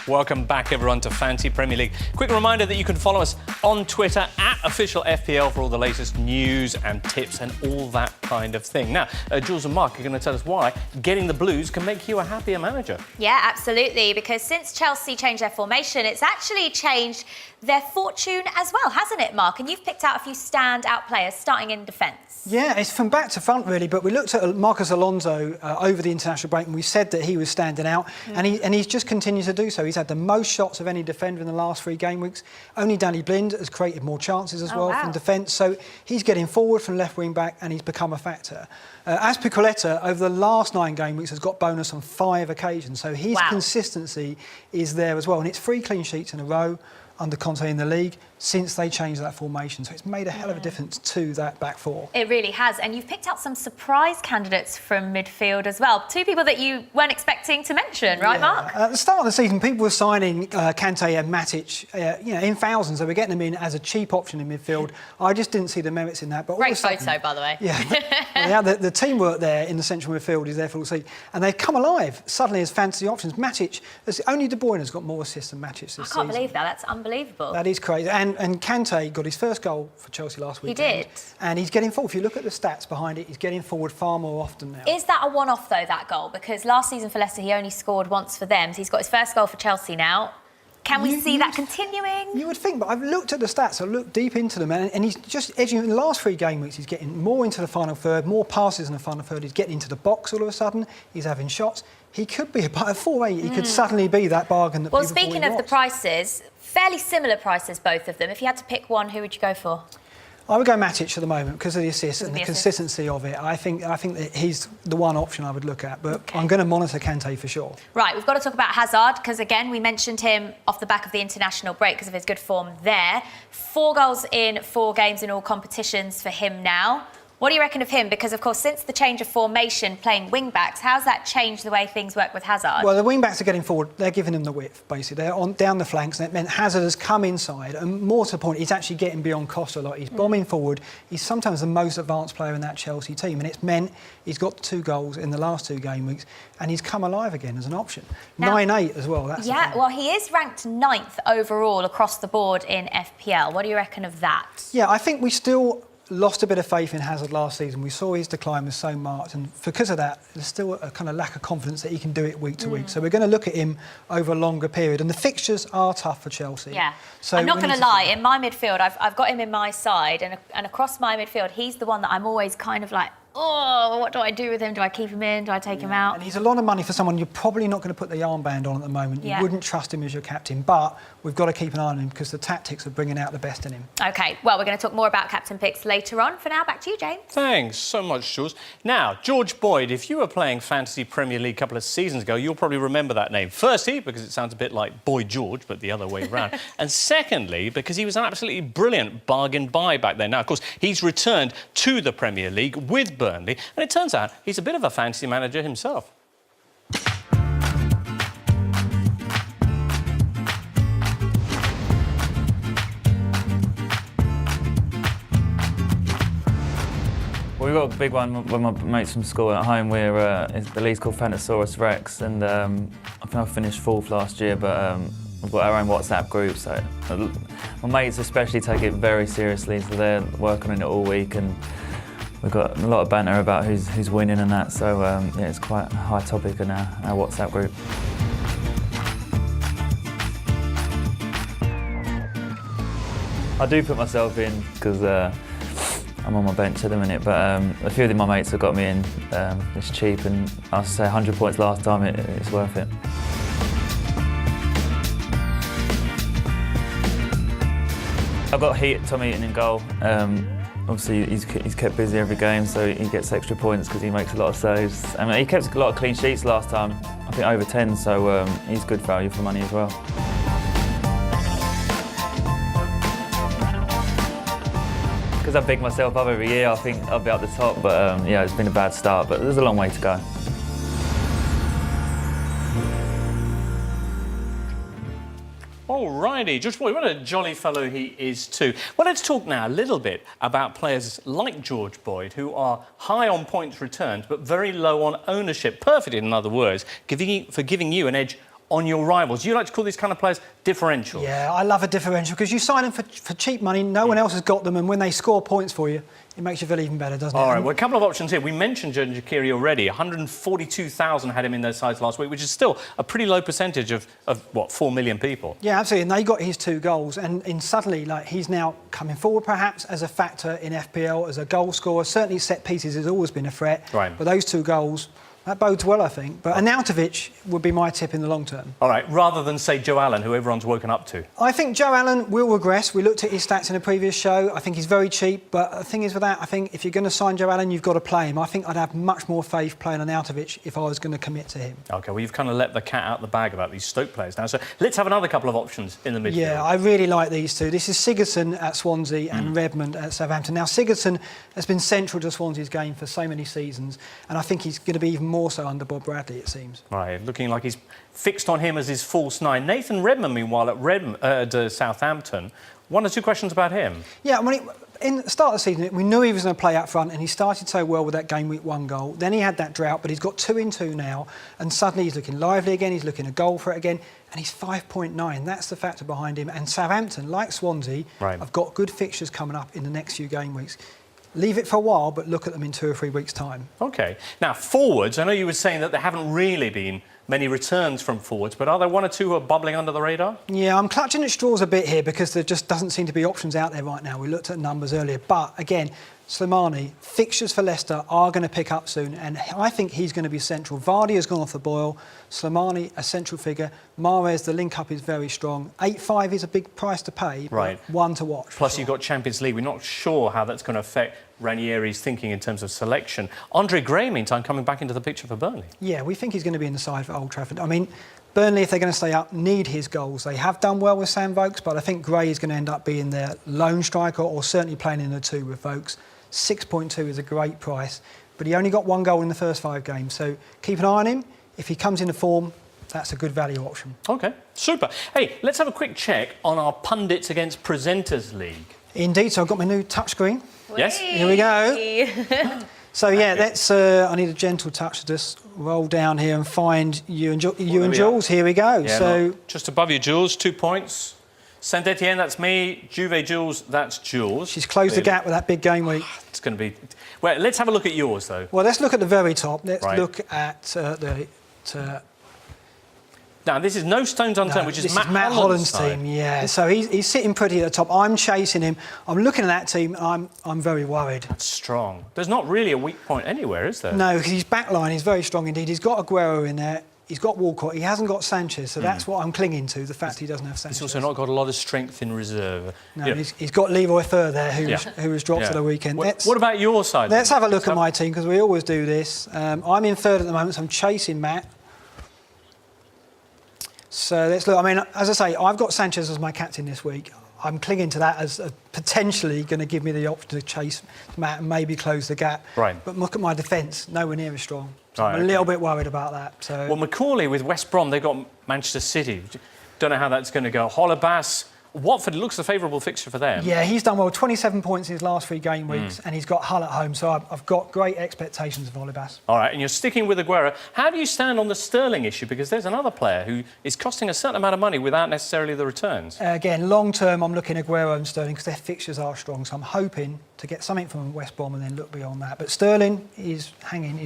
Welcome back, everyone, to Fantasy Premier League. Quick reminder that you can follow us on Twitter at official FPL for all the latest news and tips and all that kind of thing. Now, Jules and Mark are going to tell us why getting the Blues can make you a happier manager. Yeah, absolutely, because since Chelsea changed their formation, it's actually changed their fortune as well, hasn't it, Mark? And you've picked out a few standout players starting in defence. Yeah, it's from back to front, really, but we looked at Marcus Alonso over the international break and we said that he was standing out, and he's just continued to do so. He's had the most shots of any defender in the last 3 game weeks. Only Danny Blind has created more chances as well from defence, so he's getting forward from left wing back and he's become a factor. Azpilicueta, over the last 9 game weeks, has got bonus on 5 occasions, so his consistency is there as well, and it's 3 clean sheets in a row under Conte in the league since they changed that formation. So it's made a hell of a difference to that back four. It really has. And you've picked out some surprise candidates from midfield as well. 2 people that you weren't expecting to mention, right, Mark? At the start of the season, people were signing Kante and Matic in thousands. They were getting them in as a cheap option in midfield. I just didn't see the merits in that. But Great photo, by the way. Yeah, the teamwork there in the central midfield is there for all to see. And they've come alive suddenly as fantasy options. Matic, only De Bruyne has got more assists than Matic this season. I can't believe that. That's unbelievable. That is crazy. And Kante got his first goal for Chelsea last week. He did. And he's getting forward. If you look at the stats behind it, he's getting forward far more often now. Is that a one-off, though, that goal? Because last season for Leicester, he only scored once for them. So he's got his first goal for Chelsea now. Can we see that continuing? You would think, but I've looked at the stats, I've looked deep into them, and he's just edging. In the last 3 game weeks, he's getting more into the final third, more passes in the final third. He's getting into the box all of a sudden. He's having shots. He could be, about a 4-8, he could suddenly be that bargain that well, people thought he speaking of the prices, fairly similar prices, both of them. If you had to pick one, who would you go for? I would go Matic at the moment because of the assists and the consistency of it. I think that he's the one option I would look at, but I'm going to monitor Kante for sure. Right, we've got to talk about Hazard because, again, we mentioned him off the back of the international break because of his good form there. 4 goals in 4 games in all competitions for him now. What do you reckon of him? Because, of course, since the change of formation, playing wing-backs, how's that changed the way things work with Hazard? Well, the wing-backs are getting forward. They're giving him the width, basically. They're down the flanks, and it meant Hazard has come inside. And more to the point, he's actually getting beyond Costa a lot. He's bombing forward. He's sometimes the most advanced player in that Chelsea team. And it's meant he's got 2 goals in the last 2 game weeks, and he's come alive again as an option. 9-8 as well. That's well, he is ranked 9th overall across the board in FPL. What do you reckon of that? Yeah, I think we still lost a bit of faith in Hazard last season. We saw his decline was so marked, and because of that, there's still a kind of lack of confidence that he can do it week to week. So we're going to look at him over a longer period, and the fixtures are tough for Chelsea. Yeah, so I'm not going to lie. In my midfield, I've got him in my side, and across my midfield, he's the one that I'm always kind of like, oh, what do I do with him? Do I keep him in? Do I take him out? And he's a lot of money for someone you're probably not going to put the armband on at the moment. You wouldn't trust him as your captain, but we've got to keep an eye on him because the tactics are bringing out the best in him. OK, well, we're going to talk more about captain picks later on. For now, back to you, James. Thanks so much, Jules. Now, George Boyd, if you were playing Fantasy Premier League a couple of seasons ago, you'll probably remember that name. Firstly, because it sounds a bit like Boy George, but the other way around. And secondly, because he was an absolutely brilliant bargain buy back then. Now, of course, he's returned to the Premier League with Burnley, and it turns out he's a bit of a fantasy manager himself. Well, we've got a big one with my mates from school at home. The league's called Fantasaurus Rex, and I think I finished 4th last year, but we've got our own WhatsApp group, so my mates especially take it very seriously, so they're working on it all week, and we've got a lot of banter about who's winning and that, so yeah, it's quite a high topic in our WhatsApp group. I do put myself in because I'm on my bench at the minute, but a few of my mates have got me in. It's cheap, and I was to say 100 points last time, it's worth it. I've got Tom Heaton in goal. Obviously, he's kept busy every game, so he gets extra points because he makes a lot of saves. I mean, he kept a lot of clean sheets last time, I think over 10, so he's good value for money as well. Because I pick myself up every year, I think I'll be at the top, but yeah, it's been a bad start, but there's a long way to go. Alrighty, George Boyd, what a jolly fellow he is too. Well, let's talk now a little bit about players like George Boyd, who are high on points returned, but very low on ownership. Perfect, in other words, for giving you an edge on your rivals. You like to call these kind of players differentials. Yeah, I love a differential because you sign them for cheap money, no one else has got them, and when they score points for you, it makes you feel even better, doesn't it? All right, well, a couple of options here. We mentioned Jordan Shaqiri already. 142,000 had him in their sides last week, which is still a pretty low percentage of what, 4 million people? Yeah, absolutely. And they got his 2 goals. And suddenly, like, he's now coming forward, perhaps, as a factor in FPL, as a goal scorer. Certainly set pieces has always been a threat. Right. But those 2 goals, that bodes well, I think. But Arnautovic would be my tip in the long term. All right, rather than, say, Joe Allen, who everyone's woken up to. I think Joe Allen will regress. We looked at his stats in a previous show. I think he's very cheap. But the thing is with that, I think if you're going to sign Joe Allen, you've got to play him. I think I'd have much more faith playing Arnautovic if I was going to commit to him. OK, well, you've kind of let the cat out the bag about these Stoke players now. So let's have another couple of options in the midfield. Yeah, I really like these 2. This is Sigurdsson at Swansea and Redmond at Southampton. Now, Sigurdsson has been central to Swansea's game for so many seasons, and I think he's going to be even more so under Bob Bradley, it seems. Right, looking like he's fixed on him as his false 9. Nathan Redmond, meanwhile, at Southampton. 1 or 2 questions about him. Yeah, in the start of the season, we knew he was going to play up front, and he started so well with that game week 1 goal. Then he had that drought, but he's got 2 in 2 now, and suddenly he's looking lively again, he's looking a goal threat again, and he's 5.9. That's the factor behind him. And Southampton, like Swansea, have got good fixtures coming up in the next few game weeks. Leave it for a while, but look at them in 2 or 3 weeks' time. OK. Now, forwards, I know you were saying that there haven't really been many returns from forwards, but are there 1 or 2 who are bubbling under the radar? Yeah, I'm clutching at straws a bit here because there just doesn't seem to be options out there right now. We looked at numbers earlier, but again, Slimani, fixtures for Leicester are going to pick up soon, and I think he's going to be central. Vardy has gone off the boil. Slimani, a central figure. Mahrez, the link-up is very strong. 8.5 is a big price to pay, but 1 to watch. Plus, you've got Champions League. We're not sure how that's going to affect Ranieri's thinking in terms of selection. Andre Gray, meantime, coming back into the picture for Burnley. Yeah, we think he's going to be in the side for Old Trafford. I mean, Burnley, if they're going to stay up, need his goals. They have done well with Sam Vokes, but I think Gray is going to end up being their lone striker or certainly playing in the 2 with Vokes. 6.2 is a great price, but he only got 1 goal in the first 5 games, so keep an eye on him. If he comes into form, that's a good value option. OK, super. Hey, let's have a quick check on our Pundits Against Presenters League. Indeed, so I've got my new touchscreen. Yes. Here we go. So, yeah, let's... I need a gentle touch to just roll down here and find you and Jules. Here we go. Yeah, so just above you, Jules, 2 points. Saint-Etienne, that's me. Juve, Jules, that's Jules. She's closed the gap with that big game week. It's going to be... Well, let's have a look at yours, though. Well, let's look at the very top. Let's look at the... Now, this is No Stones Unturned, which is Matt Holland's team. Yeah, so he's sitting pretty at the top. I'm chasing him. I'm looking at that team, and I'm very worried. That's strong. There's not really a weak point anywhere, is there? No, because his back line is very strong indeed. He's got Aguero in there. He's got Walcott. He hasn't got Sanchez, so that's what I'm clinging to, the fact he doesn't have Sanchez. He's also not got a lot of strength in reserve. No, he's got Leroy Fer there, who was dropped for the weekend. What about your side? Let's have a look at my team, because we always do this. I'm in 3rd at the moment, so I'm chasing Matt. So let's look. I mean, as I say, I've got Sanchez as my captain this week. I'm clinging to that as potentially going to give me the option to chase Matt and maybe close the gap. Right. But look at my defence, nowhere near as strong. So I'm a little bit worried about that. So. Well, Macaulay with West Brom, they've got Manchester City. Don't know how that's going to go. Holebas, Watford looks a favourable fixture for them. Yeah, he's done well. 27 points in his last 3 game weeks, and he's got Hull at home, so I've got great expectations of Holebas. All right, and you're sticking with Aguero. How do you stand on the Sterling issue? Because there's another player who is costing a certain amount of money without necessarily the returns. Again, long-term, I'm looking at Aguero and Sterling because their fixtures are strong, so I'm hoping to get something from West Brom and then look beyond that. But Sterling is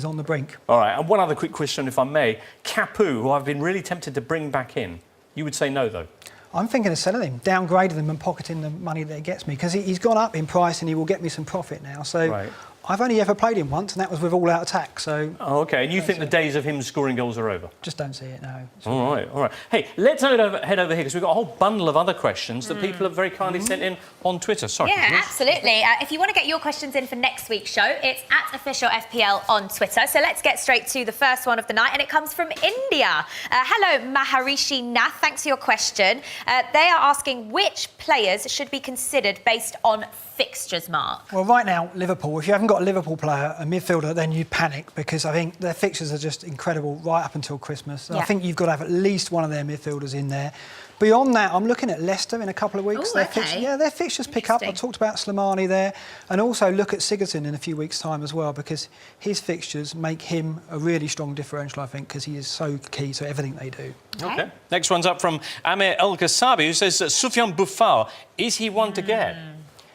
on the brink. All right, and one other quick question, if I may. Capu, who I've been really tempted to bring back in. You would say no, though? I'm thinking of selling him, downgrading him and pocketing the money that he gets me, because he's gone up in price and he will get me some profit now. So I've only ever played him once, and that was with all-out attack. So. Oh, OK. And you think the days of him scoring goals are over? Just don't see it, no. All right. Hey, let's head over here because we've got a whole bundle of other questions that people have very kindly sent in on Twitter. Sorry. Yeah, absolutely. If you want to get your questions in for next week's show, it's @officialfpl on Twitter. So let's get straight to the first one of the night, and it comes from India. Hello, Maharishi Nath. Thanks for your question. They are asking which players should be considered based on fixtures, Mark. Well, right now, Liverpool. If you haven't got got a Liverpool player, a midfielder, then you'd panic because I think their fixtures are just incredible right up until Christmas. Yeah. I think you've got to have at least one of their midfielders in there. Beyond that, I'm looking at Leicester in a couple of weeks. Ooh, okay. Their fixtures pick up. I talked about Slimani there. And also look at Sigurdsson in a few weeks' time as well, because his fixtures make him a really strong differential, I think, because he is so key to everything they do. OK. Next one's up from Amir El-Ghasabi, who says, Soufiane Boufal, is he one to get?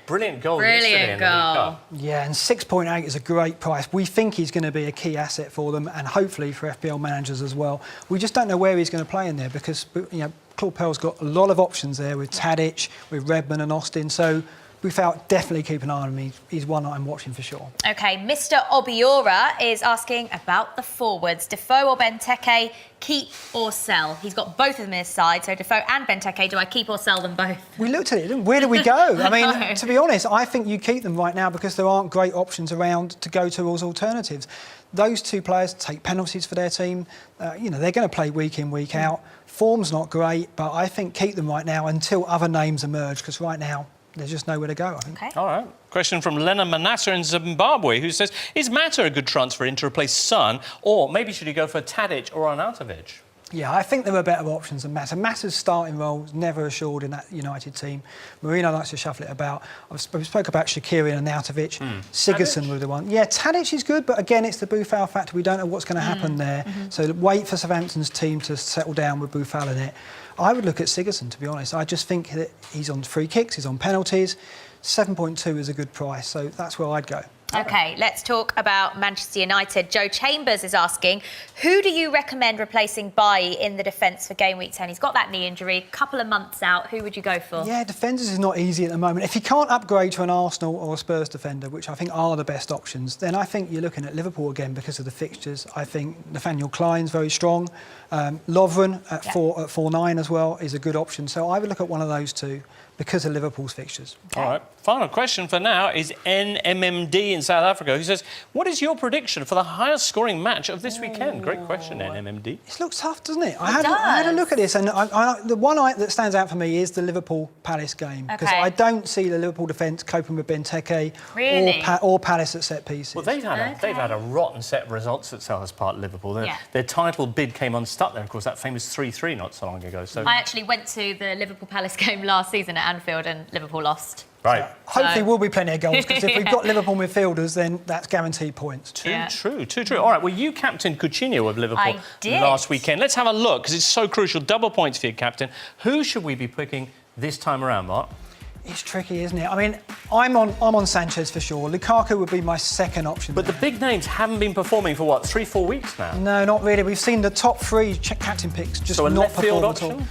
Brilliant goal yesterday in the League Cup. Yeah, and 6.8 is a great price. We think he's going to be a key asset for them and hopefully for FPL managers as well. We just don't know where he's going to play in there because, Claude Pell's got a lot of options there with Tadic, with Redmond and Austin. So we felt definitely keep an eye on him. He's one I'm watching for sure. OK, Mr. Obiora is asking about the forwards. Defoe or Benteke, keep or sell? He's got both of them in his side, so Defoe and Benteke, do I keep or sell them both? We looked at it, didn't we? Where do we go? I mean, to be honest, I think you keep them right now because there aren't great options around to go to as alternatives. Those two players take penalties for their team. They're going to play week in, week out. Form's not great, but I think keep them right now until other names emerge, because right now there's just nowhere to go, I think. OK. All right. Question from Lena Manasseh in Zimbabwe, who says, is Mata a good transfer in to replace Son, or maybe should he go for Tadic or Arnautovic? Yeah, I think there are better options than Mata. Mata's starting role is never assured in that United team. Mourinho likes to shuffle it about. We spoke about Shaqiri and Arnautovic. Sigurdsson was the one. Yeah, Tadic is good, but again, it's the Boufal factor. We don't know what's going to happen there. So wait for Southampton's team to settle down with Boufal in it. I would look at Sigurdsson, to be honest. I just think that he's on free kicks, he's on penalties. 7.2 is a good price, so that's where I'd go. OK, let's talk about Manchester United. Joe Chambers is asking, who do you recommend replacing Bailly in the defence for game week 10? He's got that knee injury, a couple of months out. Who would you go for? Yeah, defenders is not easy at the moment. If you can't upgrade to an Arsenal or a Spurs defender, which I think are the best options, then I think you're looking at Liverpool again because of the fixtures. I think Nathaniel Klein's very strong. Lovren at 4.9 as well is a good option. So I would look at one of those two because of Liverpool's fixtures. Okay. All right. Final question for now is NMMD in South Africa, who says, what is your prediction for the highest scoring match of this weekend? Great question, NMMD. It looks tough, doesn't it? I had a look at this, and the one that stands out for me is the Liverpool-Palace game, because I don't see the Liverpool defence coping with Benteke or Palace at set pieces. Well, they've had a rotten set of results at Selhurst Park, Liverpool. Their title bid came unstuck there, of course, that famous 3-3 not so long ago. So I actually went to the Liverpool-Palace game last season at Anfield and Liverpool lost. Right. So hopefully we'll be plenty of goals, because if we've got Liverpool midfielders, then that's guaranteed points. Too true. All right, well, you captained Coutinho of Liverpool last weekend. Let's have a look, because it's so crucial. Double points for your captain. Who should we be picking this time around, Mark? It's tricky, isn't it? I mean, I'm on Sanchez for sure. Lukaku would be my second option. But the big names haven't been performing for, what, 3-4 weeks now? No, not really. We've seen the top three captain picks just not perform at all.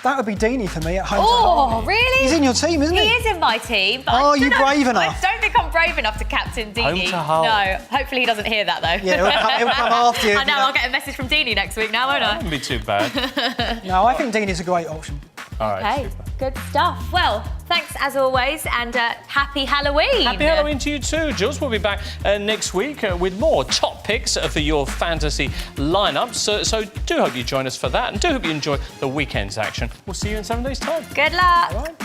That would be Deeney for me at home. Oh, really? He's in your team, isn't he? He is in my team. But are you brave enough? I don't think I'm brave enough to captain Deeney. Home to Hull. No, hopefully he doesn't hear that, though. Yeah, he'll come after you. I know, I'll get a message from Deeney next week now, won't I? That wouldn't be too bad. No, I think Deeney's a great option. All right. Okay, good stuff. Well, thanks as always, and happy Halloween. Happy Halloween to you too, Jules. We'll be back next week with more top picks for your fantasy lineup. So do hope you join us for that, and do hope you enjoy the weekend's action. We'll see you in 7 days' time. Good luck. All right.